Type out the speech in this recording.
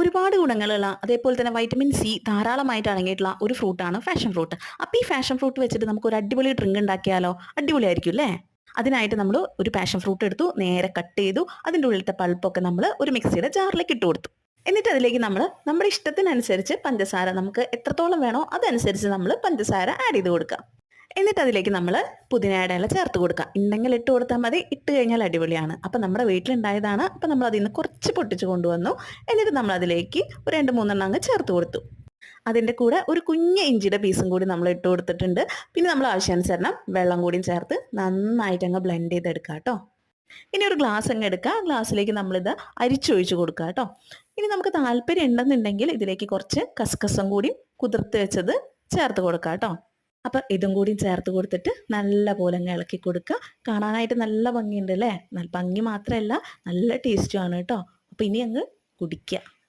ഒരുപാട് ഗുണങ്ങളുള്ള അതേപോലെ തന്നെ വൈറ്റമിൻ സി ധാരാളമായിട്ട് അടങ്ങിയിട്ടുള്ള ഒരു ഫ്രൂട്ടാണ് പാഷൻ ഫ്രൂട്ട്. അപ്പോൾ ഈ പാഷൻ ഫ്രൂട്ട് വെച്ചിട്ട് നമുക്ക് ഒരു അടിപൊളി ഡ്രിങ്ക് ഉണ്ടാക്കിയാലോ? അടിപൊളിയായിരിക്കും അല്ലേ? അതിനായിട്ട് നമ്മൾ ഒരു പാഷൻ ഫ്രൂട്ട് എടുത്തു, നേരെ കട്ട് ചെയ്തു, അതിൻ്റെ ഉള്ളിലത്തെ പൾപ്പൊക്കെ നമ്മൾ ഒരു മിക്സിയുടെ ജാറിലേക്ക് ഇട്ട് കൊടുത്തു. എന്നിട്ട് അതിലേക്ക് നമ്മൾ നമ്മുടെ ഇഷ്ടത്തിനനുസരിച്ച് പഞ്ചസാര, നമുക്ക് എത്രത്തോളം വേണോ അതനുസരിച്ച് നമ്മൾ പഞ്ചസാര ആഡ് ചെയ്ത് കൊടുക്കുക. എന്നിട്ട് അതിലേക്ക് നമ്മൾ പുതിനയുടെ ഇല ചേർത്ത് കൊടുക്കുക. ഉണ്ടെങ്കിൽ ഇട്ട് കൊടുത്താൽ മതി, ഇട്ട് കഴിഞ്ഞാൽ അടിപൊളിയാണ്. അപ്പം നമ്മുടെ വീട്ടിലുണ്ടായതാണ്. അപ്പം നമ്മൾ അതിൽ നിന്ന് കുറച്ച് പൊട്ടിച്ച് കൊണ്ടുവന്നു. എന്നിട്ട് നമ്മൾ അതിലേക്ക് ഒരു 2-3 അങ്ങ് ചേർത്ത് കൊടുത്തു. അതിൻ്റെ കൂടെ ഒരു കുഞ്ഞ് ഇഞ്ചിയുടെ പീസും കൂടി നമ്മൾ ഇട്ട് കൊടുത്തിട്ടുണ്ട്. പിന്നെ നമ്മൾ ആവശ്യാനുസരണം വെള്ളം കൂടിയും ചേർത്ത് നന്നായിട്ട് അങ്ങ് ബ്ലെൻഡ് ചെയ്തെടുക്കുക കേട്ടോ. ഇനി ഒരു ഗ്ലാസ് അങ്ങ് എടുക്കുക. ഗ്ലാസ്സിലേക്ക് നമ്മളിത് അരിച്ചൊഴിച്ച് കൊടുക്കുക കേട്ടോ. ഇനി നമുക്ക് താല്പര്യം ഉണ്ടെന്നുണ്ടെങ്കിൽ ഇതിലേക്ക് കുറച്ച് കസ്കസും കൂടി കുതിർത്ത് വെച്ചത് ചേർത്ത് കൊടുക്കുക കേട്ടോ. അപ്പം ഇതും കൂടി ചേർത്ത് കൊടുത്തിട്ട് നല്ല പോലെ അങ്ങ് ഇളക്കി കൊടുക്കുക. കാണാനായിട്ട് നല്ല ഭംഗിയുണ്ട് അല്ലേ? നല്ല ഭംഗി മാത്രമല്ല നല്ല ടേസ്റ്റുമാണ് കേട്ടോ. അപ്പം ഇനി അങ്ങ് കുടിക്കുക.